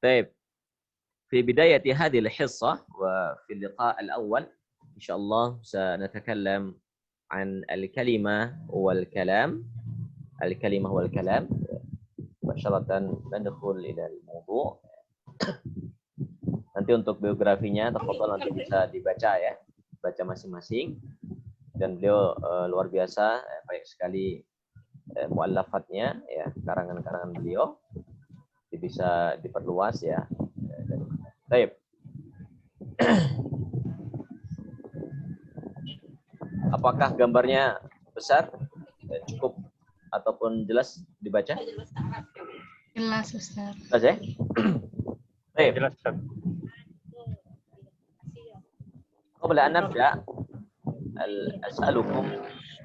طيب في بداية هذه الحصة وفي اللقاء الأول إن شاء الله سنتكلم عن الكلمة والكلام. الكلمة والكلام مباشرة ندخل إلى الموضوع. Nanti untuk biografinya, tafadhol nanti bisa dibaca ya, baca masing-masing. Dan beliau luar biasa, baik sekali muallafatnya, ya, karangan-karangan beliau bisa diperluas ya. Baik. Apakah gambarnya besar, cukup ataupun jelas dibaca? Jelas, Ustaz. Jelas ya? Baik. Jelas, Ustaz. قبل أن نبدأ أسألكم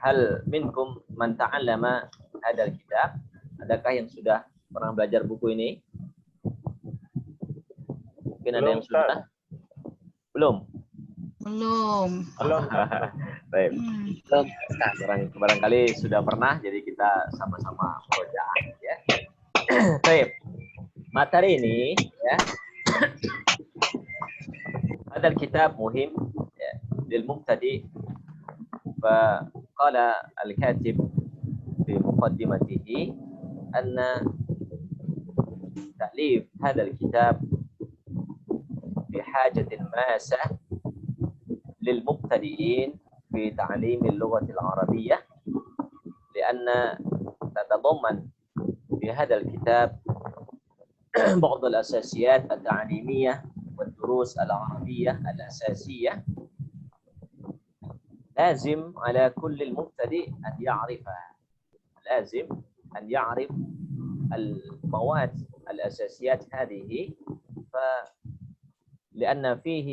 هل منكم من تعلم هذا الكتاب؟ Adakah yang sudah pernah belajar buku ini? Mungkin ada yang sudah? Belum? Belum. Baik. Barangkali sudah pernah, jadi kita sama-sama murojaah ya. Baik. Materi ini ya. Hadal kitab muhim ya, lil mubtadi. فقال الكاتب في مقدمته أن تأليف هذا الكتاب بحاجة ماسة للمبتدئين في تعليم اللغة العربية، لأن تتضمن في هذا الكتاب بعض الأساسيات التعليمية والدروس العربية الأساسية لازم على كل المبتدئ أن يعرفها. لازم أن يعرف المواد الأساسيات هذه، لأن فيه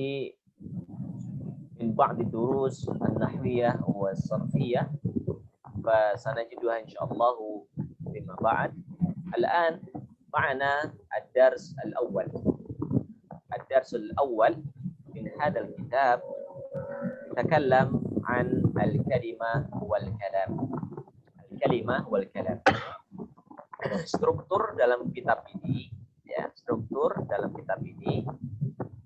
من بعض الدروس النحوية والصرفية فسنجدها إن شاء الله فيما بعد. الآن معنا الدرس الأول. الدرس الأول من هذا الكتاب يتكلم عن الكلمة والكلام. الكلمة والكلام. Struktur dalam kitab ini, ya, struktur dalam kitab ini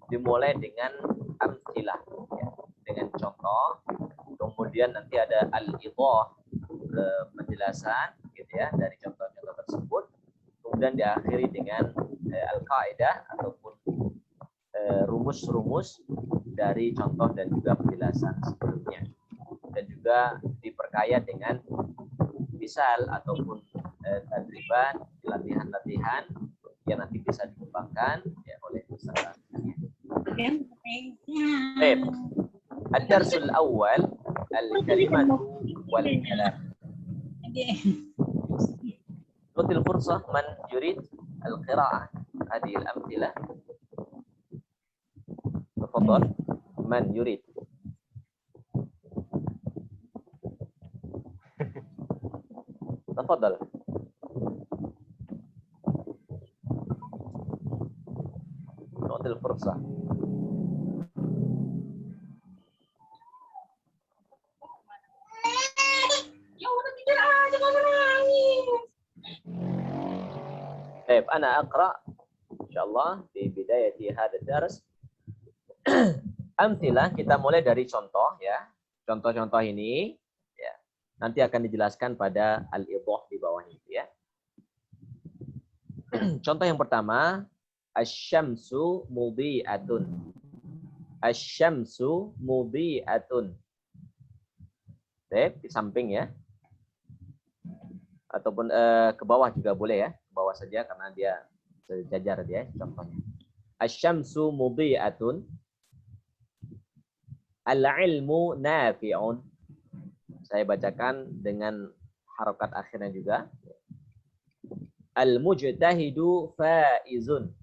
dimulai dengan amtilah, ya, dengan contoh, kemudian nanti ada al-idah, penjelasan, gitu ya, dari contoh-contoh tersebut, kemudian diakhiri dengan al-qaidah ataupun rumus-rumus dari contoh dan juga penjelasan sebelumnya, dan juga diperkaya dengan misal ataupun tadriban, latihan-latihan yang nanti bisa dikembangkan ya oleh peserta. Baik. Ad-darsul awal al-kalimatu wal kalam. Nutil fursah man yurid al-qira'ah hadhihi al-amthilah. Tafadhal man yurid. تفضل. نعطي الفرصة. طيب أنا أقرأ إن شاء الله في بداية هذا الدرس. Amtilah, kita mulai dari contoh ya. Contoh-contoh ini ya, nanti akan dijelaskan pada al-idah di bawah itu ya. Contoh yang pertama, asy-syamsu mudhi'atun. Asy-syamsu mudhi'atun. Baik, di samping ya. Ataupun ke bawah juga boleh ya. Ke bawah saja karena dia sejajar dia contohnya. Asy-syamsu mudhi'atun. Al-ilmu nafi'un. Saya bacakan dengan harokat akhirnya juga. Al-mujtahidu faizun.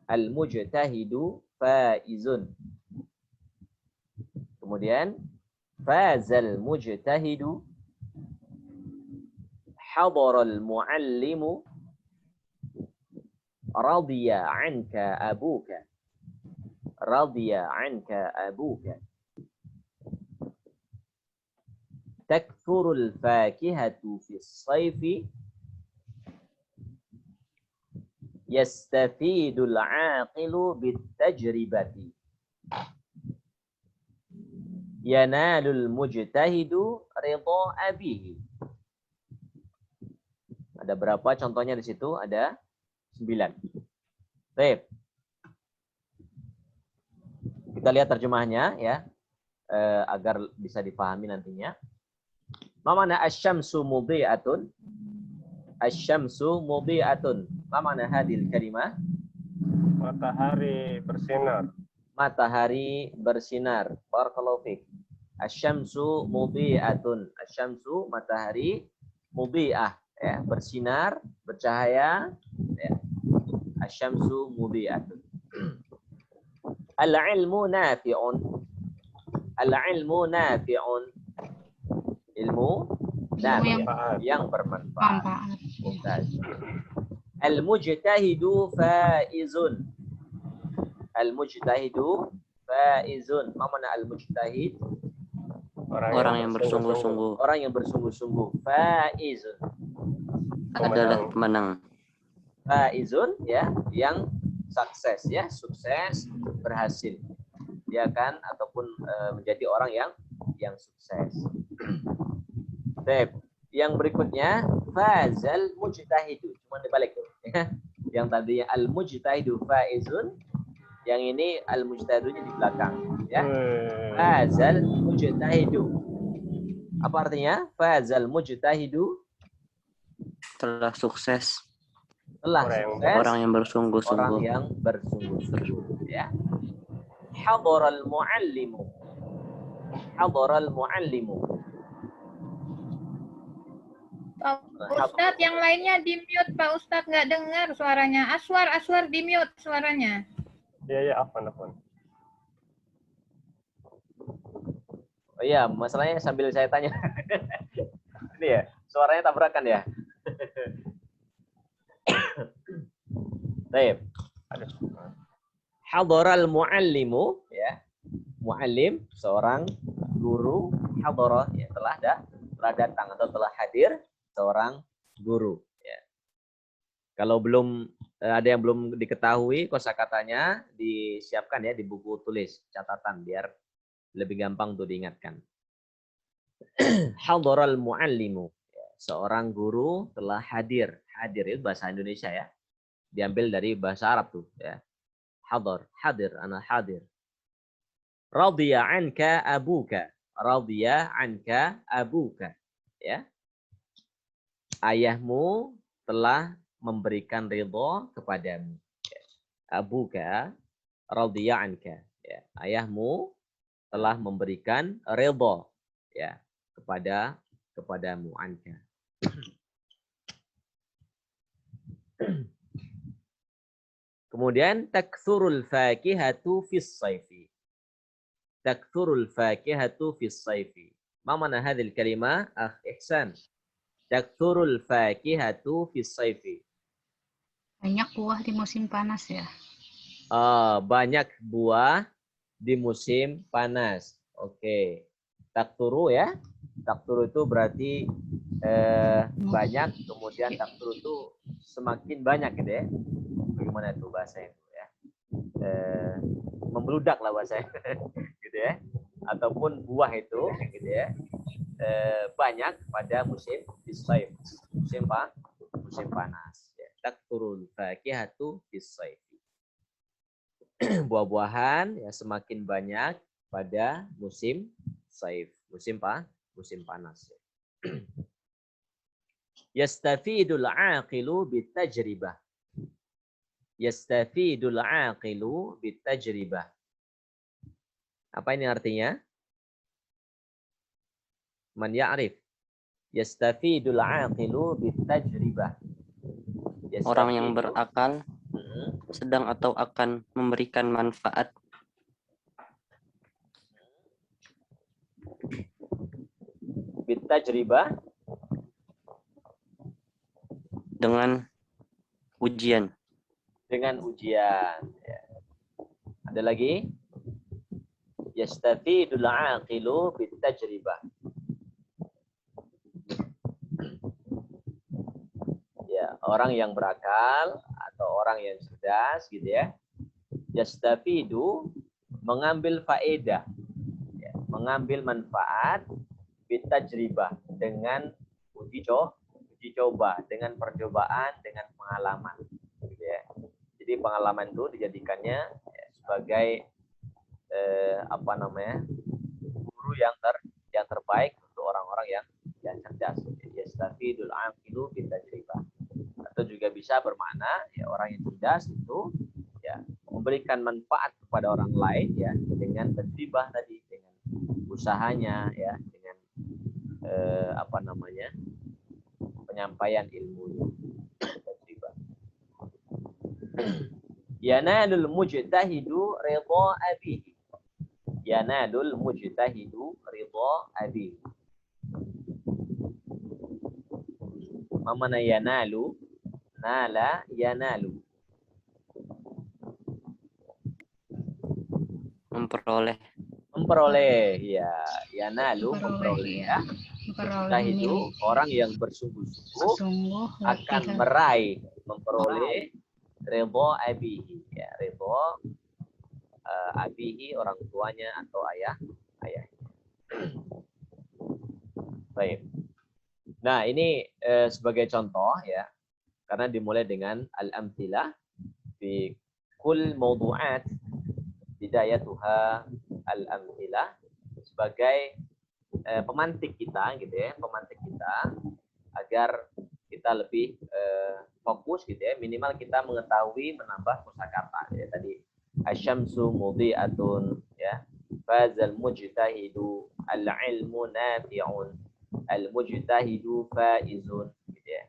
Al-mujtahidu faizun. Kemudian fazal mujtahidu. Hadaral muallimu. Radiya anka abuka. Radiya anka abuka. تكثر الفاكهة في الصيف Yastafidul aqilu bitajribati. Yanalul mujtahidu ridha abihi. Ada berapa contohnya di situ? Ada 9. Baik. Kita lihat terjemahnya ya, agar bisa dipahami nantinya. Ma mana asy-syamsu mudhi'atun? Asy-syamsu mudhi'atun. Ma mana hadhil kalimah? Matahari bersinar. Matahari bersinar. Barakallahu fiik. Asy-syamsu mudhi'atun. Asy-syamsu matahari, mudhi'ah ya, bersinar, bercahaya ya. Asy-syamsu mudhi'atun. Al-ilmu nafi'un. Al-ilmu nafi'un. Ilmu nafi' yang bermanfaat. Manfaat. Al-mujtahidu faizun. Al-mujtahidu faizun. Ma mana al-mujtahid? Orang yang bersungguh-sungguh. Orang yang bersungguh-sungguh. Faizun. Adalah pemenang. Faizun ya, yang sukses ya, sukses, berhasil. Dia kan ataupun menjadi orang yang sukses. Baik. Yang berikutnya fazal mujtahidu. Cuma dibalik tuh ya. Yang tadinya al mujtahidu faizun, yang ini al mujtahidunya di belakang ya. Fazal mujtahidu. Apa artinya? Fazal mujtahidu, Telah sukses. telah sukses Orang yang bersungguh-sungguh. orang yang bersungguh-sungguh ya. Hadaral muallimu. Hadaral muallimu. Pak Ustadz, yang lainnya di mute Pak Ustadz, nggak dengar suaranya. Aswar di mute suaranya. Iya, afwan. Oh iya, masalahnya sambil saya tanya. Ini ya, suaranya tabrakan ya. Baik. Hadaral muallimu ya. Muallim, seorang guru, hadara ya, telah datang atau telah hadir seorang guru ya. Kalau belum ada yang belum diketahui kosakatanya, disiapkan ya di buku tulis catatan biar lebih gampang untuk diingatkan. Hadaral muallimu, ya, seorang guru telah hadir. Hadir itu bahasa Indonesia ya. Diambil dari bahasa Arab tuh ya. Hadar, hadir, ana hadir. Radiya anka abuka. Radiya anka abuka. Ya. Ayahmu telah memberikan ridho kepadamu. Ya. Abuka radiya anka. Ya. Ayahmu telah memberikan ridho ya kepadamu anka. Kemudian takthurul fakihatu fis saifi. Takthurul fakihatu fis saifi. Ma mana hadhil kalimah? Ihsan. Takthurul fakihatu fis saifi. Banyak buah di musim panas ya. Banyak buah di musim panas. Oke. Takturu ya. Takturu itu berarti banyak, kemudian takturu itu semakin banyak gitu ya. Bagaimana itu bahasanya itu ya? Membludak lah bahasanya gitu ya. Ataupun buah itu gitu ya. Banyak pada musim saif. Musim panas ya. Takturul fakihatu fis-saif. Buah-buahan ya semakin banyak pada musim saif, musim panas. Yastafidul aqilu bitajribah. Yastafidul aqilu bitajribah. Apa ini artinya? Man ya'rif? Yastafidul aqilu bitajribah. Orang yang berakal sedang atau akan memberikan manfaat bitajribah dengan ujian. Dengan ujian. Ya. Ada lagi? Yastafidul aqilu bitajribah. Ya, orang yang berakal atau orang yang cerdas gitu ya. Yastafidu, mengambil faedah, ya, mengambil manfaat bitajribah, dengan uji coba, dengan percobaan, dengan pengalaman gitu ya. Jadi pengalaman itu dijadikannya ya, sebagai guru yang terbaik untuk orang-orang yang cerdas. Yastafidul aqilu bitajribah. Atau juga bisa bermakna ya orang yang cerdas itu ya memberikan manfaat kepada orang lain ya dengan tajribah tadi, dengan usahanya ya, dengan penyampaian ilmunya. Tajribah. Yanalul mujtahidu ridha abihi. Yanalul mujtahidu ridha abihi. Mana yanalu? Nala yanalu. Memperoleh ya, yanalu memperoleh ya. Mujtahidu orang yang bersungguh-sungguh akan meraih, memperoleh ridha abihi ya, ridha abihi, orang tuanya atau ayahnya. Baik. Nah, ini sebagai contoh ya, karena dimulai dengan al-amthilah fi kull mawdu'at bidayatuha al-amthilah, sebagai pemantik kita gitu ya, pemantik kita agar kita lebih fokus gitu ya, minimal kita mengetahui menambah kosakata ya. Tadi asyamsu mudhi'atun ya, fazal mujtahidu, al-ilmu nafi'un, al-mujtahidu faizun gitu ya.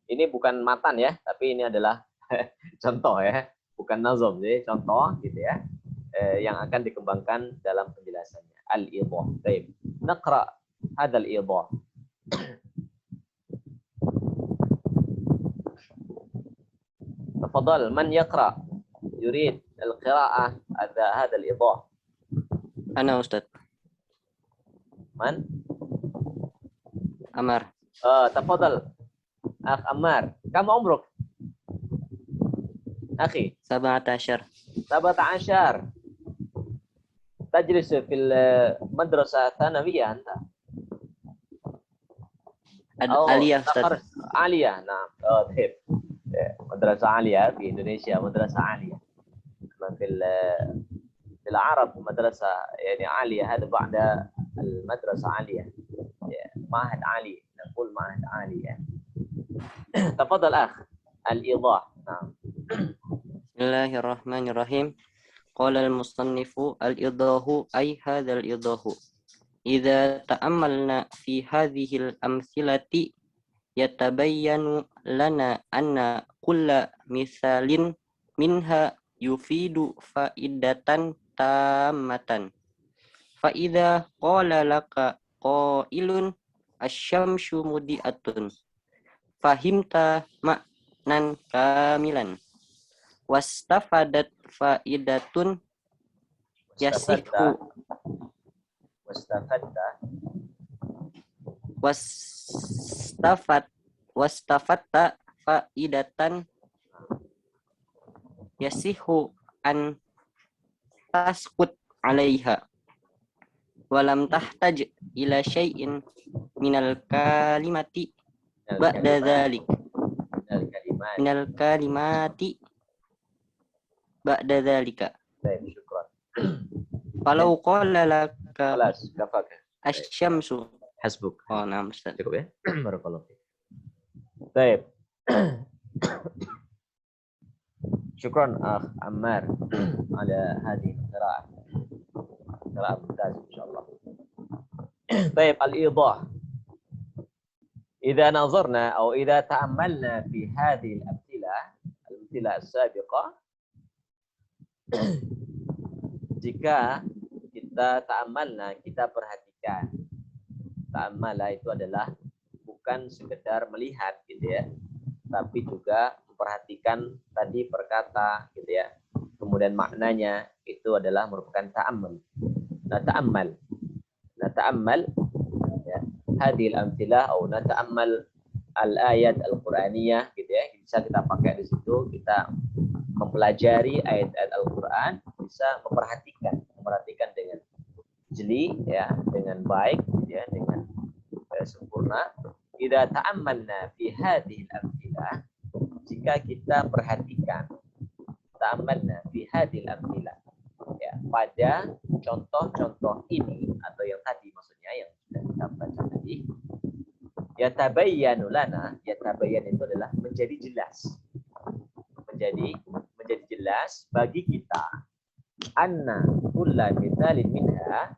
Ini bukan matan ya, tapi ini adalah contoh ya, bukan nazam, jadi contoh gitu ya, yang akan dikembangkan dalam penjelasannya. Al-idah. Baik. Naqra hadzal idah. Tafadhal, man yaqra? Yurid al-qira'ah hadzal idah. Ana Ustaz. Man? Amar. Tafadhal. Akh Ammar. Kam umruk? Akhi. 17. 17. تجلس في المدرسة الثانوية أنت؟ Aliyah Ustaz. عالية نعم. طيب. مدرسة عالية في إندونيسيا مدرسة عالية. في العرب مدرسة يعني عالية، هذا بعد المدرسة عالية. معهد عالي، نقول معهد عالي. تفضل أخ. الإيضاح. نعم. بسم الله الرحمن الرحيم. قال المصنف الإيضاح أي هذا الإيضاح إذا تأملنا في هذه الأمثلة يتبين لنا أن كل مثال منها يفيد فائدة تامة. فإذا قال لك قائل الشمس مضيئة فهمت معنى كاملا واستفادت فائدة يصح واستفدت فائدة يصح أن تسكت عليها ولم تحتاج إلى شيء من الكلمات بعد ذلك من الكلمات بعد ذلك. شكرا. فلو قال لك خلاص كفاك الشمس حسبك. نعم أستاذ. cukup ya. Barakallahu fiik. Baik. Syukran Akh Ammar ala hadhihi qira'ah. Qira'ah mumtaz insyaallah. Baik, al-idah. إذا نظرنا أو إذا تأملنا في هذه الأمثلة السابقة, jika kita ta'amalna, kita perhatikan. Ta'amala itu adalah bukan sekedar melihat gitu ya, tapi juga memperhatikan tadi perkata gitu ya. Kemudian maknanya itu adalah merupakan ta'ammul. Nata'ammal ya hadhil amthilah atau nata'ammal al-ayat al-Qur'aniyah gitu ya. Bisa kita pakai di situ, kita mempelajari ayat-ayat Al-Qur'an, bisa memperhatikan dengan jeli ya, dengan baik ya, dengan sempurna. Idza ta'ammalna fi hadhihi al-amthilah, jika kita perhatikan ta'ammalna fi hadhihi al-amthilah ya, pada contoh-contoh ini atau yang tadi maksudnya yang sudah kita baca tadi, yatabayyanu lana, yatabayyan itu adalah menjadi jelas. Menjadi jelas bagi kita anna kulla mithalin minha,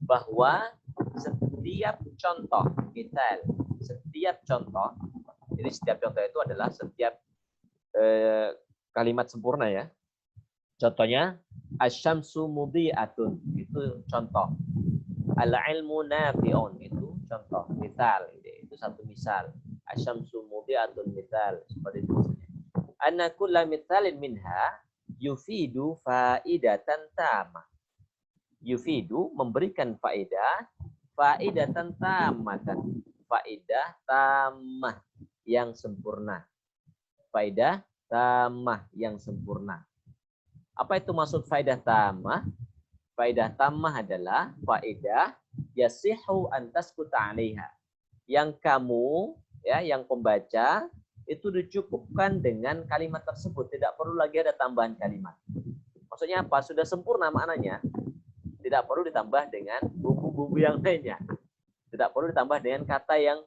bahwa setiap contoh misal, setiap contoh, jadi setiap contoh itu adalah setiap kalimat sempurna ya. Contohnya asyamsu mudhi'atun, itu contoh. Al-ilmu nafi'un, itu contoh, misal, itu satu misal. Asyamsu mudhi'atun misal, seperti itu maksudnya. Anna kulla mithalin minha yufidu faidatan tamah. Yufidu memberikan faedah, faidatan tamatan, faedah tamah yang sempurna. Faedah tamah yang sempurna. Apa itu maksud faedah tamah? Faedah tamah adalah faedah yasihu an taskuta 'alaiha. Yang kamu ya, yang pembaca itu dicukupkan dengan kalimat tersebut, tidak perlu lagi ada tambahan kalimat. Maksudnya apa? Sudah sempurna maknanya. Tidak perlu ditambah dengan bumbu-bumbu yang lainnya. Tidak perlu ditambah dengan kata yang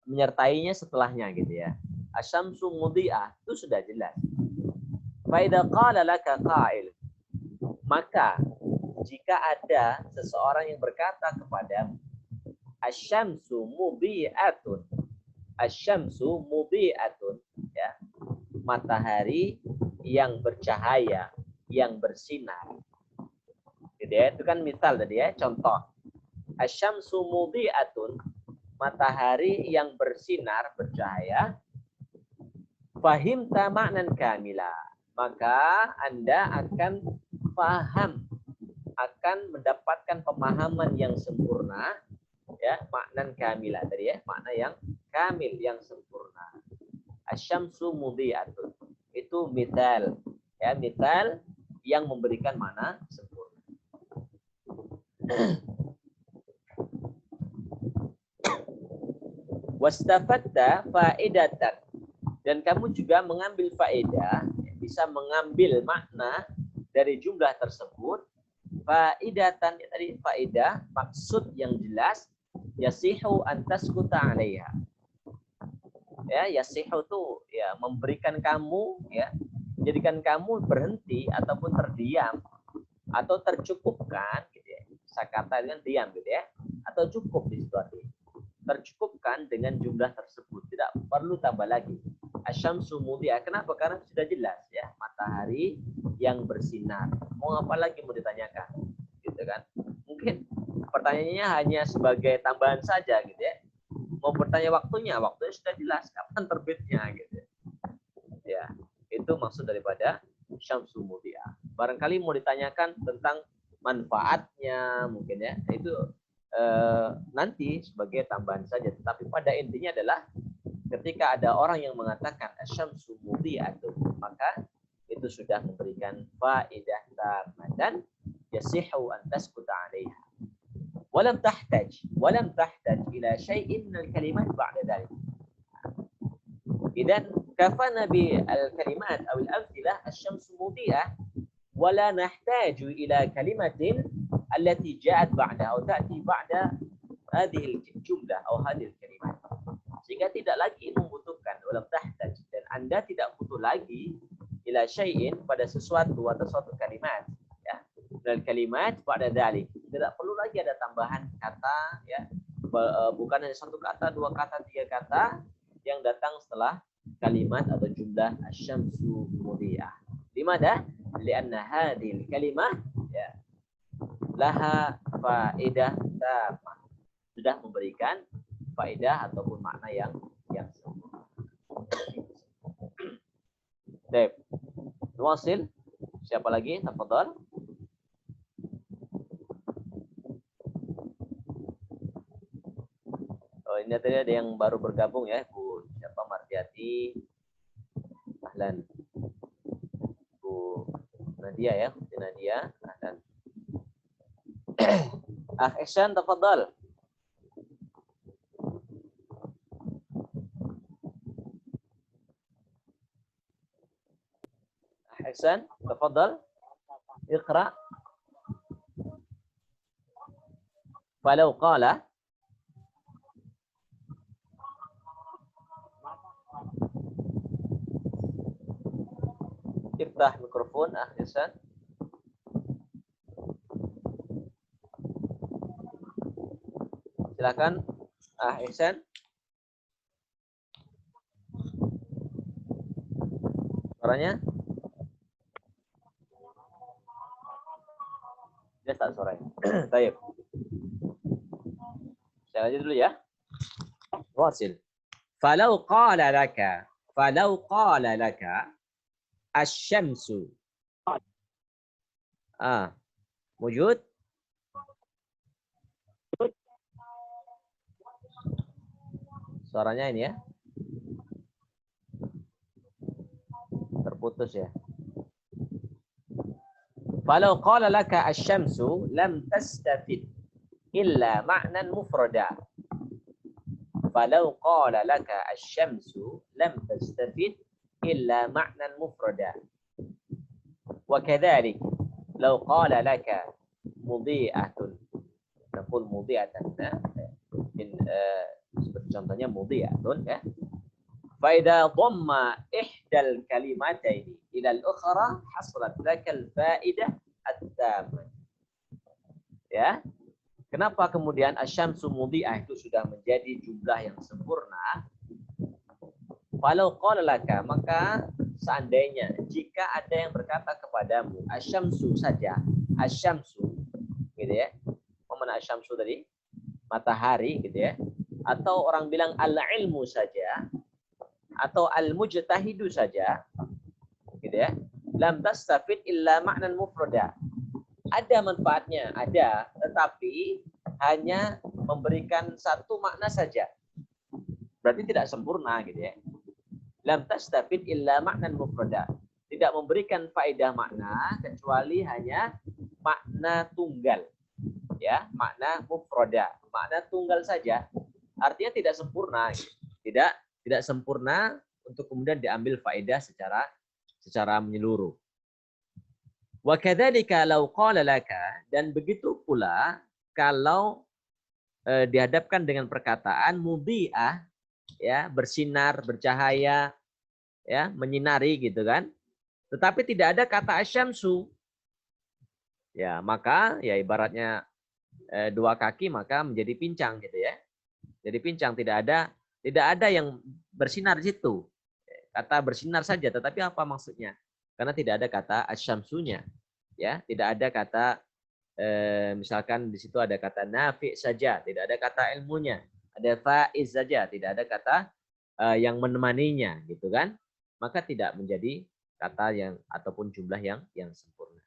menyertainya setelahnya gitu ya. Asyamsu mudhi'ah itu sudah jelas. Fa idza qala laka qa'il, maka jika ada seseorang yang berkata kepadamu, asyamsu mudhi'atun, asyamsu mudhi'atun ya, matahari yang bercahaya, yang bersinar. Gitu ya, itu kan misal tadi ya, contoh. Asyamsu mudhi'atun, matahari yang bersinar, bercahaya. Fahimta ma'nan kamila, maka Anda akan paham, akan mendapatkan pemahaman yang sempurna ya, maknan kamila tadi ya, makna yang kamil, yang sempurna. Asyamsu mudhi'atun, itu misal ya, misal yang memberikan makna sempurna. Wastafadta faidatan, dan kamu juga mengambil faedah, bisa mengambil makna dari jumlah tersebut. Faidatan tadi faedah, maksud yang jelas, yasihu an taskuta 'alaiha. Ya, yasihu itu ya memberikan kamu ya, menjadikan kamu berhenti ataupun terdiam atau tercukupkan gitu ya. Saya kata dengan diam gitu ya, atau cukup di situ artinya. Tercukupkan dengan jumlah tersebut, tidak perlu tambah lagi. Asyamsu mudhi'ah, kenapa? Karena sudah jelas ya, matahari yang bersinar. Mau apa lagi mau ditanyakan? Gitu kan? Mungkin pertanyaannya hanya sebagai tambahan saja gitu ya. Mau bertanya waktunya sudah jelas, kapan terbitnya gitu ya. Ya, itu maksud daripada syamsu mudhi'ah. Barangkali mau ditanyakan tentang manfaatnya mungkin ya, itu nanti sebagai tambahan saja. Tetapi pada intinya adalah ketika ada orang yang mengatakan asyamsu mudhi'atun, maka itu sudah memberikan faedah tamah dan yasihu an taskuta 'alaiha. Walam tahtaj ila syai'in min al-kalimat ba'da dhalik. Idan kafana bi al-kalimat aw al-amthilah asyamsu mudhi'ah wala nahtaju ila kalimatin allati ja'at ba'da atau ta'ti ba'da hadhihi al-jumlah atau hadhihi al-kalimat. Sehingga tidak lagi membutuhkan walam tahtaj, dan Anda tidak butuh lagi ila syai'in pada sesuatu atau suatu kalimat ya, dan kalimat pada dzalik, tidak perlu lagi ada tambahan kata ya, bukan hanya satu kata, dua kata, tiga kata yang datang setelah kalimat atau jumlah asyamsu mudhi'ah. Limadha? Lianna hadhil kalimah ya laha faedah tamah, sudah memberikan faedah ataupun makna yang sempurna. Baik. Nuwasil. Siapa lagi? Tafadhal. Oh, ini tadi ada yang baru bergabung ya, Bu hati-hati. Ahlan. Bu Nadia ya, Bu Nadia. Ahlan. Ihsan, tafadhal. Ihsan, tafadhal. Iqra. Falau qala iftah mikrofon, Ihsan. Silakan, Ihsan. Suaranya? Dia tak suaranya. Baik. Saya aja dulu ya. Wasil. Falau qala laka asy-syamsu. Wujud? Suaranya ini ya. Terputus ya. Falau qala laka asy-syamsu lam tastafid illa ma'nan mufrada. Falau qala laka asy-syamsu lam tastafid illa ma'nan mufrada. Wa kadzalik law qala laka mudhi'atun. Naqul mudhi'atan. Seperti contohnya mudhi'atun ya. فإذا ضم إحدى الكلمتين إلى الأخرى حصلت لك الفائدة التامة. Ya, kenapa kemudian asyamsu mudhi'ah itu sudah menjadi jumlah yang sempurna? Falau qala laka, maka seandainya jika ada yang berkata kepadamu asyamsu saja, asyamsu, gitu ya. Apa mana asyamsu tadi? Matahari, gitu ya. Atau orang bilang al-ilmu saja, atau al-mujtahidu saja, gitu ya. Lam tastafid illa ma'nan mufrada. Ada manfaatnya, ada, tetapi hanya memberikan satu makna saja. Berarti tidak sempurna, gitu ya. Lam tastafid illa ma'nan mufrada. Tidak memberikan faedah makna kecuali hanya makna tunggal. Ya, makna mufrada, makna tunggal saja. Artinya tidak sempurna, gitu. Tidak sempurna untuk kemudian diambil faedah secara menyeluruh. Wa kadzalika law qala laka, dan begitu pula kalau dihadapkan dengan perkataan mudhi'ah, ya, bersinar, bercahaya, ya, menyinari gitu kan. Tetapi tidak ada kata asyamsu. Ya, maka ya ibaratnya dua kaki maka menjadi pincang gitu ya. Jadi pincang, tidak ada yang bersinar di situ. Kata bersinar saja, tetapi apa maksudnya? Karena tidak ada kata asyamsunya. Ya, tidak ada kata misalkan di situ ada kata nafi saja, tidak ada kata ilmunya. Ada faiz saja, tidak ada kata yang menemaninya, gitu kan? Maka tidak menjadi kata yang ataupun jumlah yang sempurna.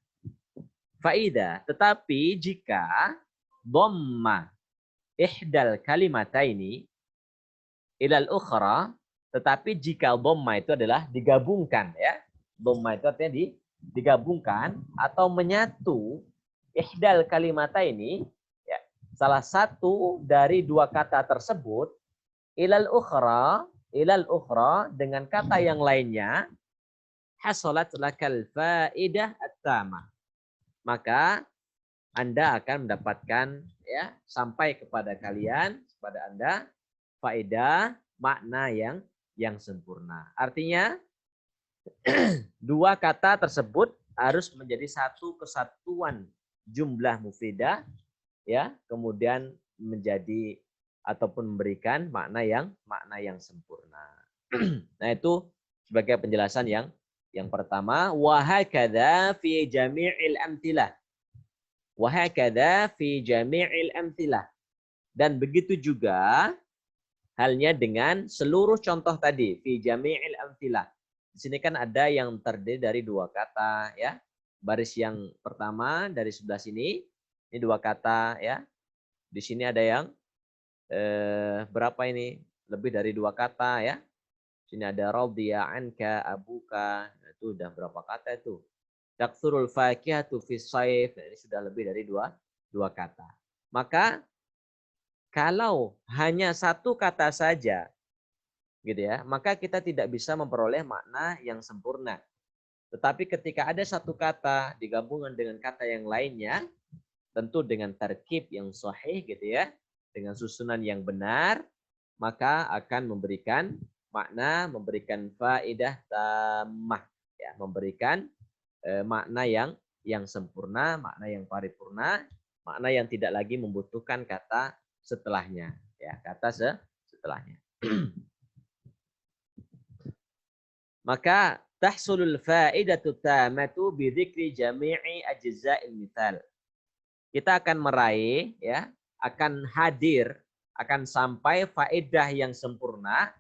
Faida, tetapi jika dhamma ihdal kalimataini ilal ukhra, tetapi jika dhamma itu adalah digabungkan, ya. Dhamma itu artinya digabungkan atau menyatu ihdal kalimataini, ya, salah satu dari dua kata tersebut ilal ukhra dengan kata yang lainnya, hasalat lakal faidah at-tamah. Maka Anda akan mendapatkan, ya, sampai kepada kalian, kepada Anda faedah makna yang sempurna. Artinya dua kata tersebut harus menjadi satu kesatuan jumlah mufidah, ya, kemudian menjadi ataupun memberikan makna yang sempurna. Nah, itu sebagai penjelasan yang pertama, wa hakadza fi jami'il amtsilah. Wa hakadza fi jami'il amtsilah. Dan begitu juga halnya dengan seluruh contoh tadi, fi jami'il amtsilah. Di sini kan ada yang terdiri dari dua kata, ya. Baris yang pertama dari sebelah sini, ini dua kata, ya. Di sini ada yang berapa ini? Lebih dari dua kata, ya. Sini ada radiya anka abuka. Nah, itu udah berapa kata itu? Taksurul fakihatu fis saif. Nah, ini sudah lebih dari dua kata. Maka kalau hanya satu kata saja, gitu ya, maka kita tidak bisa memperoleh makna yang sempurna. Tetapi ketika ada satu kata digabungkan dengan kata yang lainnya, tentu dengan tarkib yang sahih, gitu ya, dengan susunan yang benar, maka akan memberikan makna, memberikan faedah tamah, ya, memberikan makna yang sempurna, makna yang paripurna, makna yang tidak lagi membutuhkan kata setelahnya, ya, kata setelahnya. Maka tahsulul faidatu tamatu bi dzikri jami'i ajza'il mithal. Kita akan meraih, ya, akan hadir, akan sampai faedah yang sempurna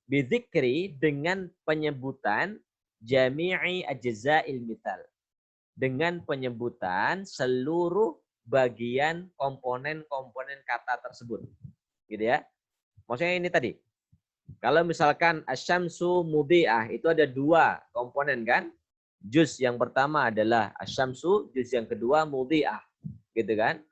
bidzikri dengan penyebutan jami'i ajza'il mithal, dengan penyebutan seluruh bagian komponen-komponen kata tersebut, gitu ya. Maksudnya ini tadi, kalau misalkan asyamsu mudhi'ah, itu ada dua komponen kan, juz yang pertama adalah asyamsu, juz yang kedua mudhi'ah, gitu kan.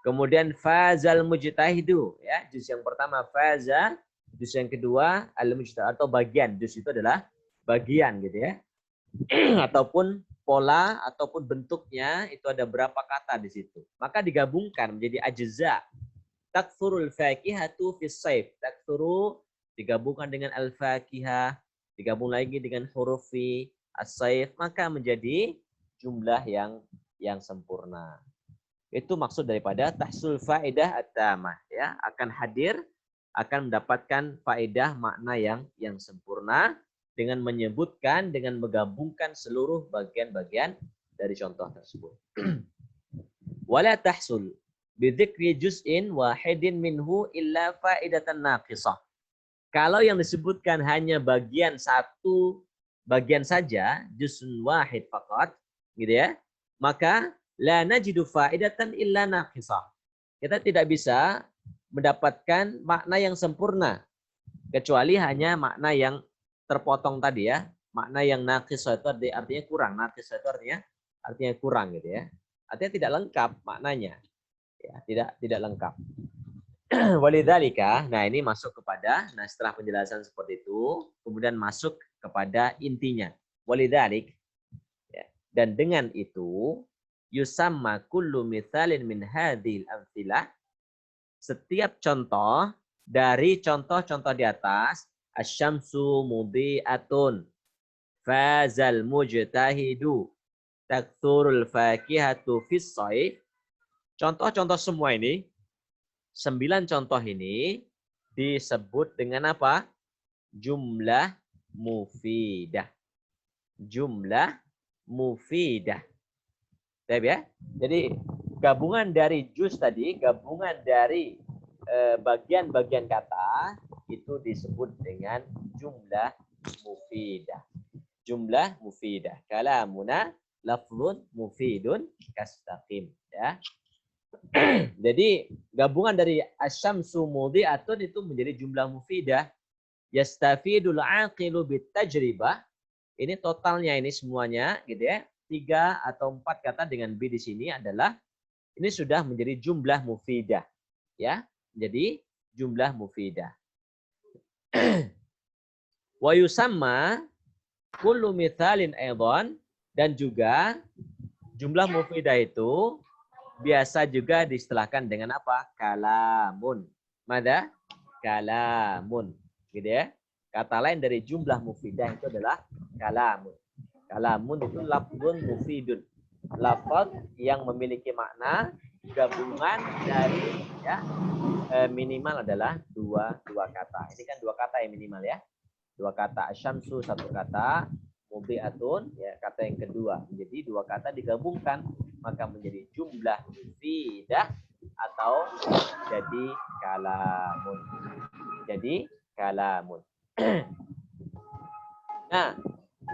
Kemudian fazal mujtahidu, ya, juz yang pertama faza, juz yang kedua al-mujtahid, atau bagian, juz itu adalah bagian, gitu ya. Ataupun pola ataupun bentuknya itu ada berapa kata di situ. Maka digabungkan menjadi ajza. Takfurul fakihatu fis saif. Takfuru digabungkan dengan al-fakihah, digabung lagi dengan huruf fi as-saif, maka menjadi jumlah yang sempurna. Itu maksud daripada tahsul faedah at-tamah, ya, akan hadir, akan mendapatkan faedah makna yang sempurna dengan menyebutkan, dengan menggabungkan seluruh bagian-bagian dari contoh tersebut. Wala tahsul bidzikri juz'in wahidin minhu illa faidatan naqisah. Kalau yang disebutkan hanya bagian satu, bagian saja, juz'un wahid faqat, gitu ya, maka la najidu faidatan illa naqisah. Kita tidak bisa mendapatkan makna yang sempurna kecuali hanya makna yang terpotong tadi, ya. Makna yang naqisah itu artinya kurang. Naqisah itu artinya kurang, gitu ya. Artinya tidak lengkap maknanya. Ya, tidak lengkap. Walidzalika, nah ini masuk kepada, nah setelah penjelasan seperti itu, kemudian masuk kepada intinya. Walidzalik, ya, dan dengan itu yusamma kullu mithalin min hadhil amtsilah, setiap contoh dari contoh-contoh di atas, asyamsu mudhi'atun, fazal mujtahidu, takthurul fakihatu fis saif. Contoh-contoh semua ini, 9 contoh ini disebut dengan apa? Jumlah mufidah. Jumlah mufidah. Ya? Jadi gabungan dari juz tadi, gabungan dari bagian-bagian kata itu disebut dengan jumlah mufidah. Jumlah mufidah. Kalamuna lafzun mufidun kastaqim, ya. Jadi gabungan dari asyamsu mudhi'atun itu menjadi jumlah mufidah. Yastafidul aqilu bitajribah. Ini totalnya ini semuanya, gitu ya. 3 atau 4 kata dengan B di sini adalah ini sudah menjadi jumlah mufidah, ya. Jadi jumlah mufidah. Wa yusamma kullu mithalin aidan, dan juga jumlah mufidah itu biasa juga diistilahkan dengan apa? Kalamun. Mada? Kalamun. Gitu ya. Kata lain dari jumlah mufidah itu adalah kalamun. Kalamun itu lafzun mufidun. Lafaz yang memiliki makna gabungan dari, ya, minimal adalah dua kata. Ini kan 2 kata yang minimal, ya. 2 kata. Asyamsu 1 kata. Mudhi'atun, ya, kata yang kedua. Menjadi 2 kata digabungkan, maka menjadi jumlah mufidah atau jadi kalamun. Jadi kalamun. Nah,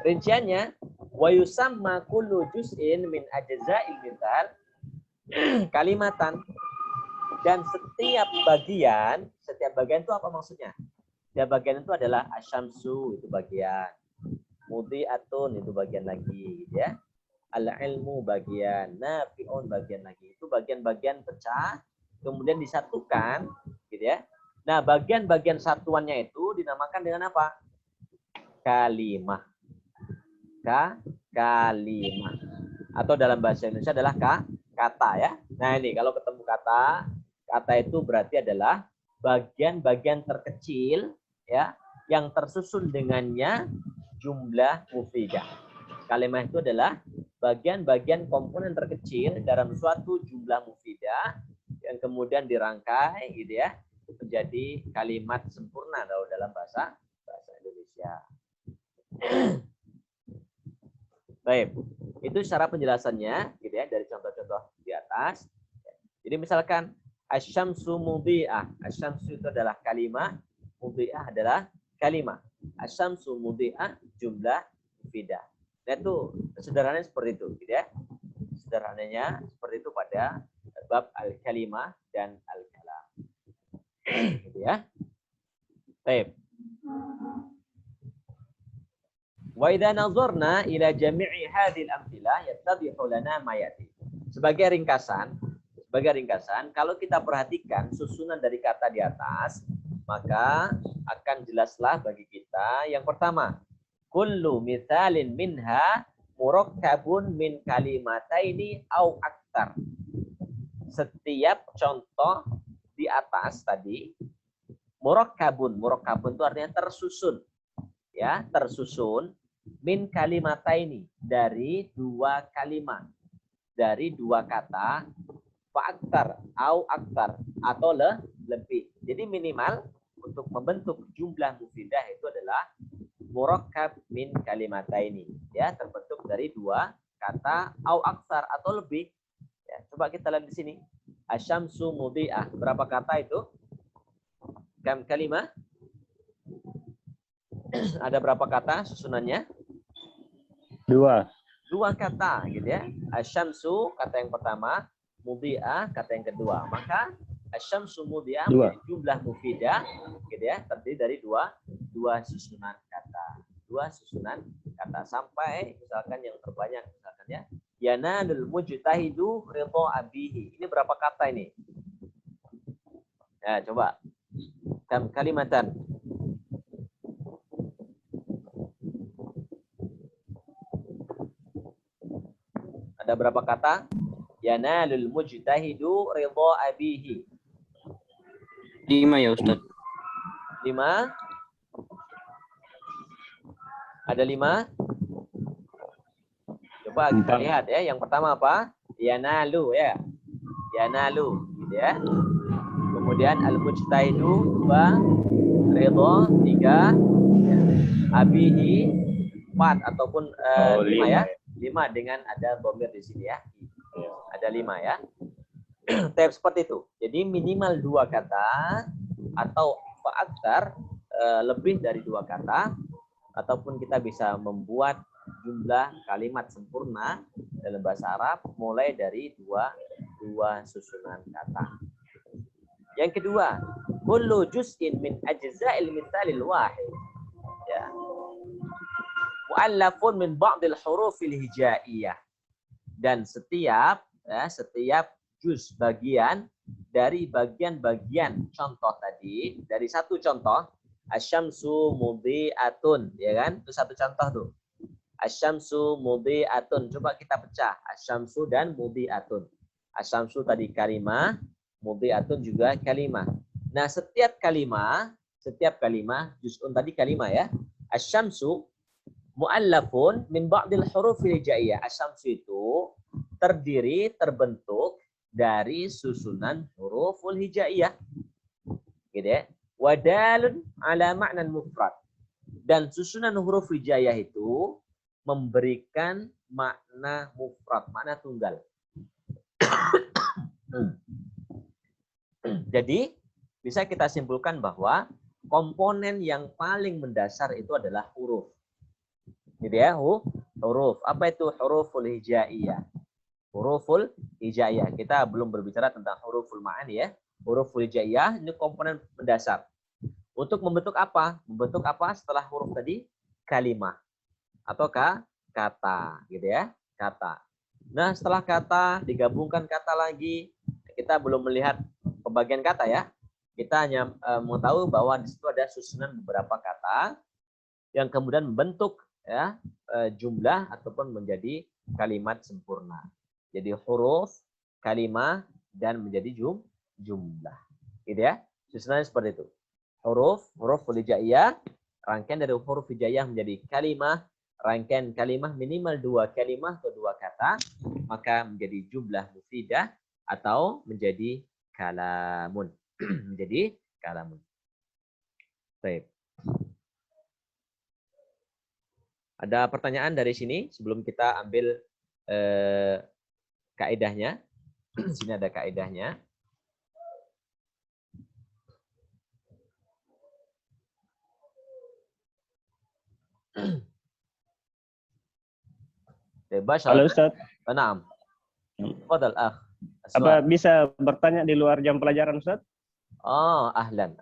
rinciannya wa yusamma kullu juz'in min ajza'il mithal kalimatan, dan setiap bagian itu apa maksudnya? Ya, bagian itu adalah asyamsu, itu bagian. Mudhi'atun, itu bagian lagi, gitu ya. Al-ilmu bagian, nafi'un bagian lagi. Itu bagian-bagian pecah, kemudian disatukan, gitu ya. Nah, bagian-bagian satuannya itu dinamakan dengan apa? Kalimah. Kalimah. Atau dalam bahasa Indonesia adalah kata ya. Nah, ini kalau ketemu kata itu berarti adalah bagian-bagian terkecil ya yang tersusun dengannya jumlah mufidah. Kalimah itu adalah bagian-bagian komponen terkecil dalam suatu jumlah mufidah yang kemudian dirangkai gitu ya menjadi kalimat sempurna dalam bahasa Indonesia. Baik, itu cara penjelasannya gitu ya dari contoh-contoh di atas. Jadi misalkan asyamsu mudhi'ah. Asyamsu itu adalah kalimah, mudhi'ah adalah kalimah. Asyamsu mudhi'ah jumlah mufidah. Nah, itu sederhananya seperti itu gitu ya. Sederhananya seperti itu pada bab al-kalimah dan al-kalam. Gitu ya. Baik. Wa idza nazarna ila jami'i hadhil amthilah yattadhihu lana ma yati. Sebagai ringkasan, kalau kita perhatikan susunan dari kata di atas, maka akan jelaslah bagi kita yang pertama, kullu mithalin minha murakkabun min kalimataini au aktsar. Setiap contoh di atas tadi murakkabun itu artinya tersusun. Ya, tersusun min kalimataini dari dua kalimat, dari dua kata, fa'aktar au aktar atau lebih. Jadi minimal untuk membentuk jumlah mufidah itu adalah murakkab min kalimataini, ya, terbentuk dari dua kata au aktar atau lebih. Ya, coba kita lihat di sini. Asyamsu mudhi'ah, berapa kata itu? Kam kalimah? Ada berapa kata susunannya? Dua kata gitu ya. Asyamsu kata yang pertama, mudhi'ah kata yang kedua. Maka asyamsu mudhi'ah jumlah mufidah gitu ya, terdiri dari dua susunan kata. Dua susunan kata sampai misalkan yang terbanyak misalkan ya. Yanalul mujtahidu ridha abihi. Ini berapa kata ini? Ya, coba. Kam kalimatan. Ada berapa kata? Yanalul mujtahidu ridha abihi. 5 ya Ustaz. 5. Ada 5? Coba kita lihat ya. Yang pertama apa? Yanalu ya. Yanalu gitu ya. Kemudian al-mujtahidu 2, ridha 3, ya. Abihi 4 ataupun 5 ya. 5 dengan ada dhamir di sini ya. Ada 5 ya. Tab seperti itu. Jadi minimal 2 kata atau fa'aktar lebih dari 2 kata, ataupun kita bisa membuat jumlah kalimat sempurna dalam bahasa Arab mulai dari dua susunan kata. Yang kedua, kullu juz'in min ajza'il mithalil wahid. Ya. Mu'allafun min ba'dil hurufil hijaiyah. Dan setiap juz bagian dari bagian-bagian contoh tadi, dari satu contoh, asyamsu mudhi'atun, ya kan? Itu satu contoh tuh. Asyamsu mudhi'atun. Coba kita pecah. Asyamsu dan mudhi'atun. Asyamsu tadi kalimah, mudhi'atun juga kalimah. Nah, setiap kalimah, juz'un tadi kalimah ya. Asyamsu mu'allafun min ba'dil hurufil hijaiyah. Asyamsu itu terbentuk dari susunan huruful hijaiyah. Gitu ya. Wadalun ala ma'nan mufrad. Dan susunan huruf hijaiyah itu memberikan makna mufrad, makna tunggal. Jadi, bisa kita simpulkan bahwa komponen yang paling mendasar itu adalah huruf. Gitu ya, huruf. Apa itu huruful hijaiyah? Huruful hijaiyah. Kita belum berbicara tentang huruful ma'ani ya. Huruful hijaiyah ini komponen mendasar. Untuk membentuk apa? Membentuk apa setelah huruf tadi? Kalimah. Atau kata. Gitu ya. Kata. Nah, setelah kata, digabungkan kata lagi. Kita belum melihat pembagian kata ya. Kita hanya mengetahui bahwa di situ ada susunan beberapa kata yang kemudian membentuk ya jumlah ataupun menjadi kalimat sempurna. Jadi huruf, kalimah, dan menjadi jumlah. Gitu ya. Susunannya seperti itu. Huruf hijaiyah, rangkaian dari huruf hijaiyah menjadi kalimah, rangkaian kalimah minimal 2 kalimah atau 2 kata, maka menjadi jumlah mufidah atau menjadi kalamun. Menjadi kalamun. Baik. Ada pertanyaan dari sini sebelum kita ambil kaidahnya. Di sini ada kaidahnya. Bebas. Halo Ustaz. Naam. Fadal akh. Apa bisa bertanya di luar jam pelajaran Ustaz? Oh, ahlan.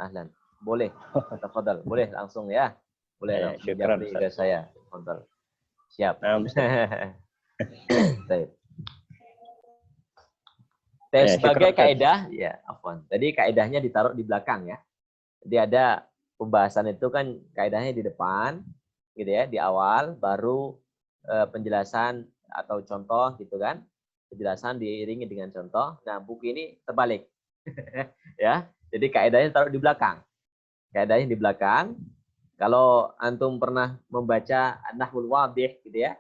Boleh. Tafadhal. Boleh langsung ya. Boleh langsung jawab ke saya. Tafadhal. Siap. Baik. Sebagai kaidah, ya, afwan. Jadi kaidahnya ditaruh di belakang ya. Jadi ada pembahasan itu kan kaidahnya di depan, gitu ya, di awal, baru penjelasan atau contoh gitu kan. Penjelasan diiringi dengan contoh. Nah, buku ini terbalik. Ya. Jadi kaidahnya taruh di belakang. Kaidahnya di belakang. Kalau antum pernah membaca Nahwul Wadih gitu ya.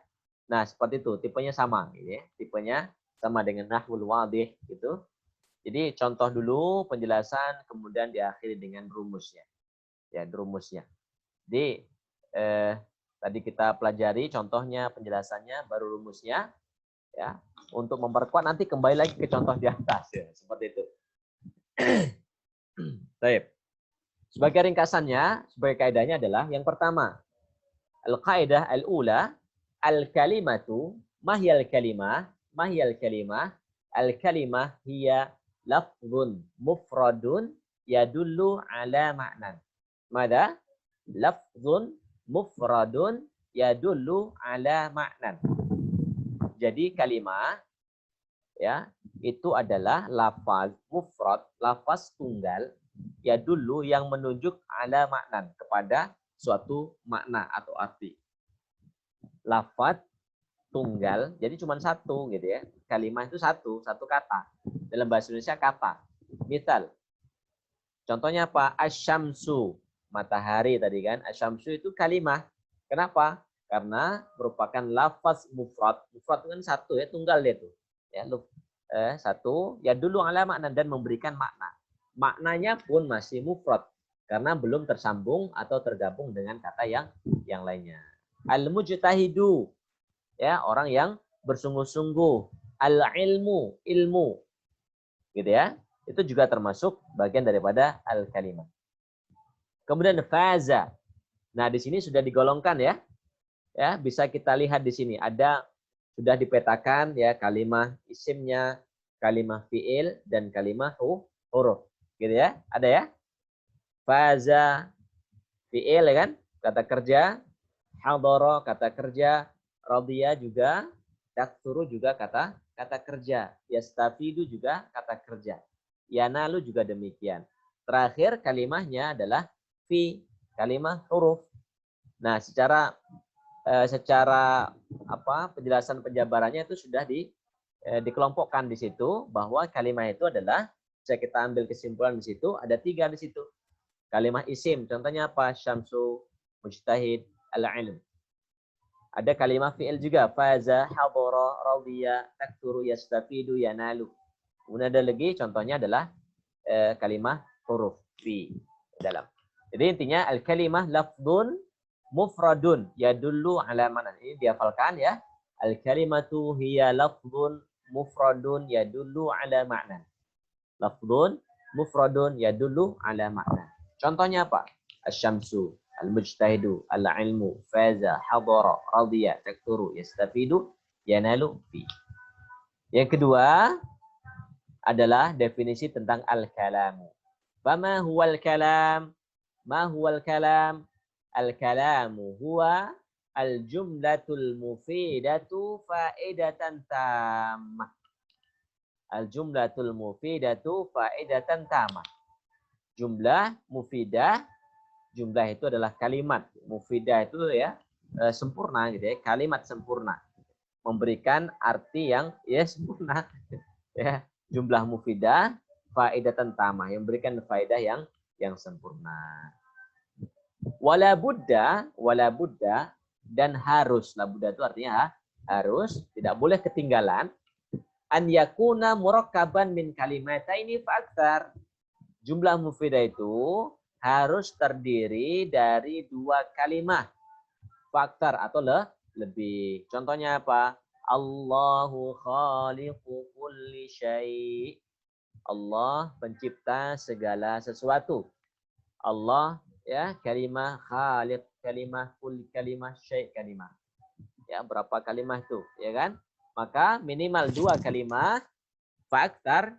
Nah, seperti itu, tipenya sama gitu ya. Tipenya sama dengan Nahwul Wadih gitu. Jadi contoh dulu penjelasan, kemudian diakhiri dengan rumusnya. Ya, rumusnya. Jadi tadi kita pelajari contohnya, penjelasannya, baru rumusnya. Ya, untuk memperkuat nanti kembali lagi ke contoh di atas ya, seperti itu. Baik. Sebagai ringkasannya, sebagai kaidahnya adalah yang pertama, al-qaidah al-ula, al-kalimatu, mahyal kalimah, al-kalimah hiya lafzun mufradun yadullu ala ma'nan. Mada? Lafzun mufradun yadullu ala ma'nan. Jadi kalimah ya, itu adalah lafaz mufrad, lafaz tunggal ya dulu yang menunjuk ala makna, kepada suatu makna atau arti. Lafaz tunggal, jadi cuma satu gitu ya. Kalimah itu satu kata. Dalam bahasa Indonesia kata. Misal, contohnya apa? Asyamsu, matahari tadi kan. Asyamsu itu kalimah. Kenapa? Karena merupakan lafaz mufrad. Mufrad itu kan satu ya, tunggal dia tuh. Ya, satu ya dulu ala makna dan memberikan makna. Maknanya pun masih mufrad karena belum tersambung atau tergabung dengan kata yang lainnya. Al-mujtahidu ya, orang yang bersungguh-sungguh. Al-ilmu, ilmu. Gitu ya. Itu juga termasuk bagian daripada al-kalimah. Kemudian faza. Nah, di sini sudah digolongkan ya. Ya, bisa kita lihat di sini ada sudah dipetakan ya kalimah isimnya, kalimah fiil dan kalimah huruf. Gitu ya. Ada ya? Faza fiil ya kan? Kata kerja, hadara kata kerja, radiya juga, taksuru juga kata kerja, yastafidu juga kata kerja. Yanalu juga demikian. Terakhir kalimahnya adalah fi, kalimah huruf. Nah, secara penjelasan penjabarannya itu sudah dikelompokkan di situ bahwa kalimah itu adalah, bisa kita ambil kesimpulan di situ ada 3 di situ. Kalimah isim, contohnya apa? Syamsu, mujtahid, al-ilm. Ada kalimah fi'il juga, faza, hadara, radiya, takturu, yastafidu, yanalu. Kemudian ada lagi contohnya adalah kalimah huruf fi dalam. Jadi intinya al-kalimah lafdun mufradun yadullu ala ma'nan. Ini dihafalkan ya. Al-kalimatu hiya lafdun mufradun yadullu ala ma'nan. Lafdun mufradun yadullu ala ma'nan. Contohnya apa? Asy-syamsu, al-mujtahidu, al-ilmu, faza, hadara, radiya, takturu, yastafidu, yanalu fi. Yang kedua adalah definisi tentang al-kalamu. Fama huwal kalam? Ma huwal kalam? Al-kalamu huwa al-jumlatul mufidatu faidatan tammah. Al-jumlatul mufidatu faidatan tammah. Jumlah mufidah, jumlah itu adalah kalimat. Mufidah itu ya sempurna gitu ya, kalimat sempurna. Memberikan arti yang ya sempurna. Ya, jumlah mufidah faidatan tammah, yang memberikan faedah yang sempurna. Wala budda dan harus. La budda itu artinya harus, tidak boleh ketinggalan. An yakuna murakkaban min kalimataini fa aktsar. Jumlah mufidah itu harus terdiri dari 2 kalimat. Fa aktsar atau lebih. Contohnya apa? Allahu khaliqu kulli syai'. Allah pencipta segala sesuatu. Allah ya, kalimah khaliq, kalimah kul, kalimah syai', kalimah. Ya, berapa kalimah itu, ya kan? Maka minimal 2 kalimah, faktar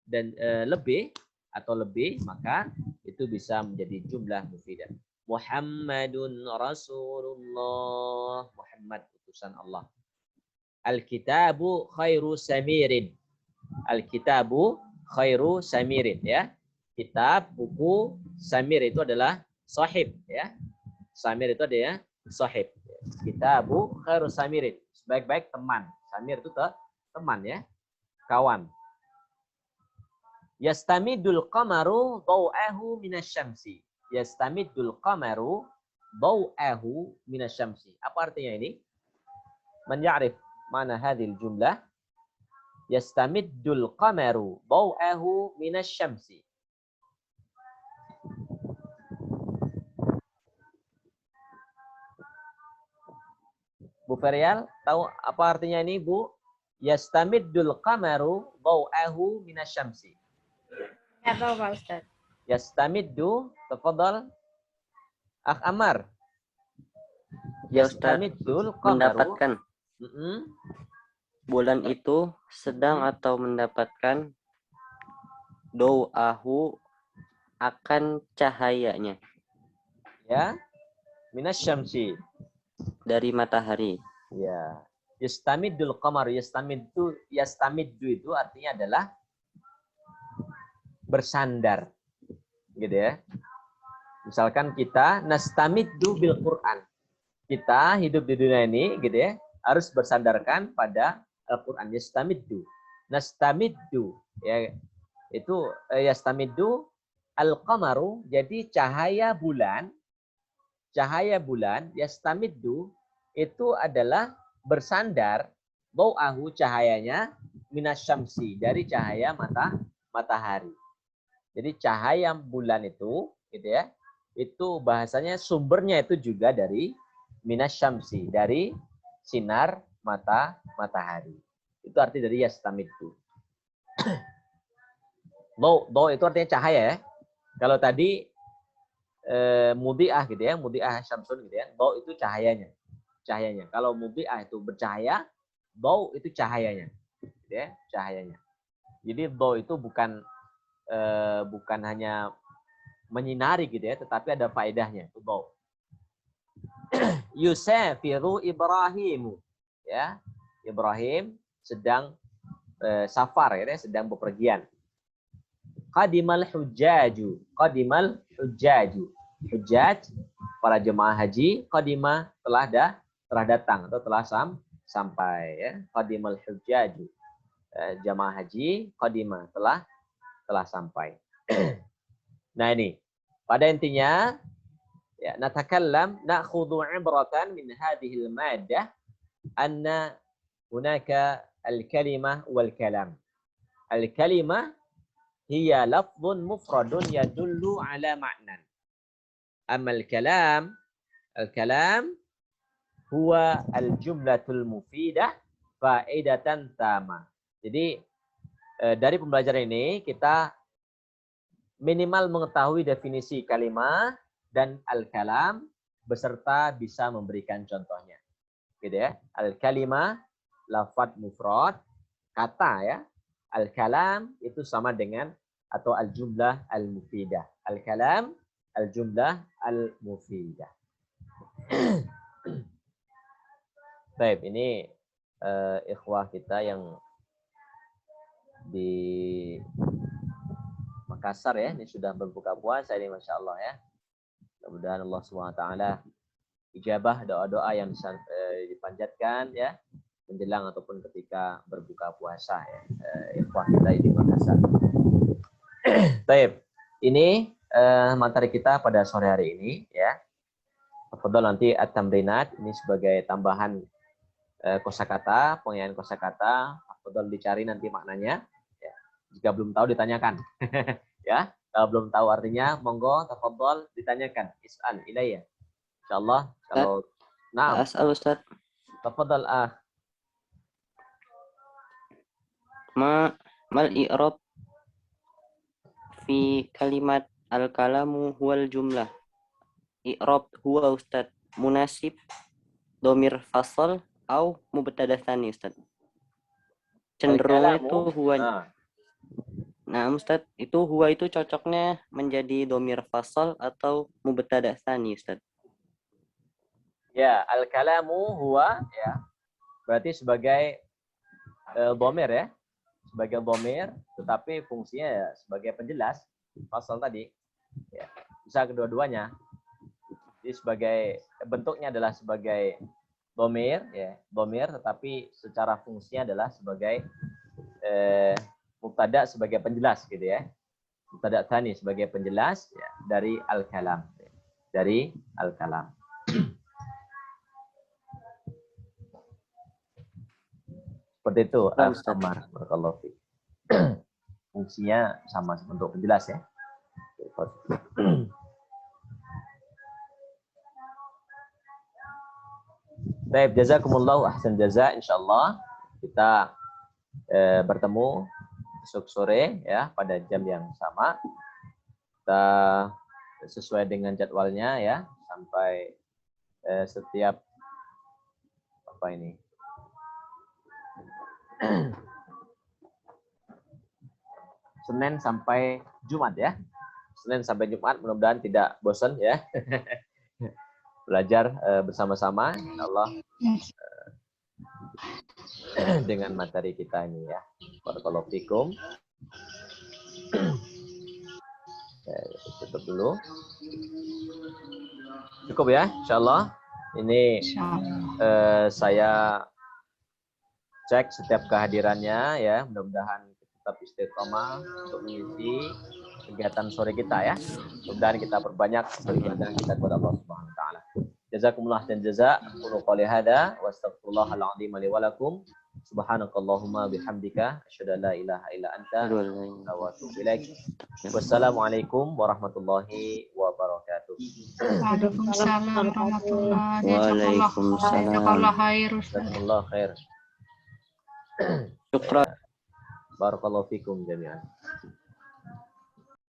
dan lebih atau lebih, maka itu bisa menjadi jumlah mufidah. Muhammadun Rasulullah, Muhammad utusan Allah. Al-kitabu khairu samirin. Al-kitabu khairu samirin, ya. Kitab, buku, samir itu adalah sahib, ya. Samir itu ada ya, sahib. Kitabu khairu samirin, sebaik-baik teman. Samir itu teman, ya, kawan. Yastamidul qamaru daw'ahu minasyamsi. Yastamidul qamaru daw'ahu minasyamsi. Apa artinya ini? Man ya'rif mana hadhil jumlah? Yastamiddul qamaru daw'ahu minasyamsi. Bu Ferial, tahu apa artinya ini, Bu? Yastamiddul qamaru daw'ahu minasyamsi. Nggak tahu Pak Ustadz. Yastamiddu, tafadhal. Akh Amar. Ya Ustaz, Yastamiddul qamaru. mendapatkan. Bulan itu sedang atau mendapatkan doahu akan cahayanya. Ya. Minasyamsi. Dari matahari. Ya. Yastamiddul qamaru. Yastamiddu itu artinya adalah bersandar. Gitu ya. Misalkan kita nastamiddu bil Quran. Kita hidup di dunia ini gitu ya, harus bersandarkan pada Al-Qur'an. Yastamiddu. Nastamiddu ya, itu yastamiddu al-qamaru, jadi cahaya bulan yastamiddu itu adalah bersandar, bau'ahu cahayanya, minasyamsi dari cahaya matahari. Jadi cahaya bulan itu gitu ya, itu bahasanya sumbernya itu juga dari minasyamsi, dari sinar matahari. Itu arti dari yastamiddu. Do itu artinya cahaya ya. Kalau tadi mudiah gitu ya, mudiah syamsun gitu ya. Do itu cahayanya. Kalau mudiah itu bercahaya, do itu cahayanya. Gitu ya, cahayanya. Jadi do itu bukan hanya menyinari gitu ya, tetapi ada faedahnya. Itu do. Yusafiru Ibrahimu, ya, Ibrahim sedang safar ya, sedang bepergian. Qadimal hujjaju, hujjaj para jemaah haji, qadima telah datang atau telah sampai ya. Qadimal hujjaju, jemaah haji, qadima telah sampai. Nah ini pada intinya ya, natakallam na'khudhu 'ibratan min hadhihi al-maddah anna hunaka al-kalimah wal kalam. Al-kalimah hiya lafdhun mufradun yadullu 'ala ma'nan. Amma al-kalam huwa al-jumlatul mufidah faidatan tamah. Jadi dari pembelajaran ini kita minimal mengetahui definisi kalimah dan al-kalam beserta bisa memberikan contohnya. Gitu ya. Al-kalimah lafadz mufrad, kata ya. Al-kalam itu sama dengan atau al-jumlah al-mufidah. Al-kalam al-jumlah al-mufidah. Baik, ini ikhwah kita yang di Makassar ya, ini sudah berbuka puasa ini, Masya Allah ya. Mudah-mudahan Allah SWT ijabah doa-doa yang dipanjatkan ya, menjelang ataupun ketika berbuka puasa ya, ikhwah kita di Makassar. Baik, ini materi kita pada sore hari ini ya. Tafadhol nanti at-tamrinat ini sebagai tambahan kosakata, pengayaan kosakata. Tafadhol dicari nanti maknanya. Ya. Jika belum tahu ditanyakan. Ya, kalau belum tahu artinya, monggo tafadhol ditanyakan. Is'al ilayya. Insyaallah kalau nah, As'al Ustaz. tafadhol Mal i'rab fi kalimat al-kalamu huwal jumlah. I'rab huwa Ustaz munasib domir fasal au mubtada tsani Ustaz. Cenderungnya itu huwa. Nah, Ustaz, itu huwa itu cocoknya menjadi domir fasal atau mubtada tsani Ustaz. Ya, al-kalamu huwa ya. Berarti sebagai domir ya. Sebagai domir, tetapi fungsinya ya sebagai penjelas fasal tadi. Ya. Bisa kedua-duanya. Jadi sebagai bentuknya adalah sebagai domir ya, domir, tetapi secara fungsinya adalah sebagai mubtada sebagai penjelas gitu ya. Mubtada tsani sebagai penjelas ya, dari al-kalam. Dari al-kalam. Seperti itu, Amar. Barakallahu fiik. Fungsinya sama untuk penjelas ya. Baik, jazakumullahu ahsan jaza. Insyaallah kita bertemu besok sore ya pada jam yang sama. Kita sesuai dengan jadwalnya ya, sampai setiap apa ini? Senin sampai Jumat ya. Senin sampai Jumat, mudah-mudahan tidak bosan ya. Belajar bersama-sama insyaallah dengan materi kita ini ya. Barakallahu fikum. Tutup dulu. Cukup ya, insyaallah. Ini saya cek setiap kehadirannya ya, mudah-mudahan tetap istiqomah untuk mengisi kegiatan sore kita ya. Mudah-mudahan kita perbanyak beribadah kita kepada Allah Subhanahu wa taala. Jazakumullah dan jaza. Qulu qouli hada wa astaghfirullahal azim li wa lakum. Subhanakallahumma bihamdika asyhadu an la ilaha illa anta astaghfiruka wa atubu ilaik. Wassalamualaikum warahmatullahi wabarakatuh. Waalaikumsalam warahmatullahi wabarakatuh. Waalaikumsalam. Jazakallah khair. Jazakumullah khair. Syukran. Barakallahu fikum jami'an.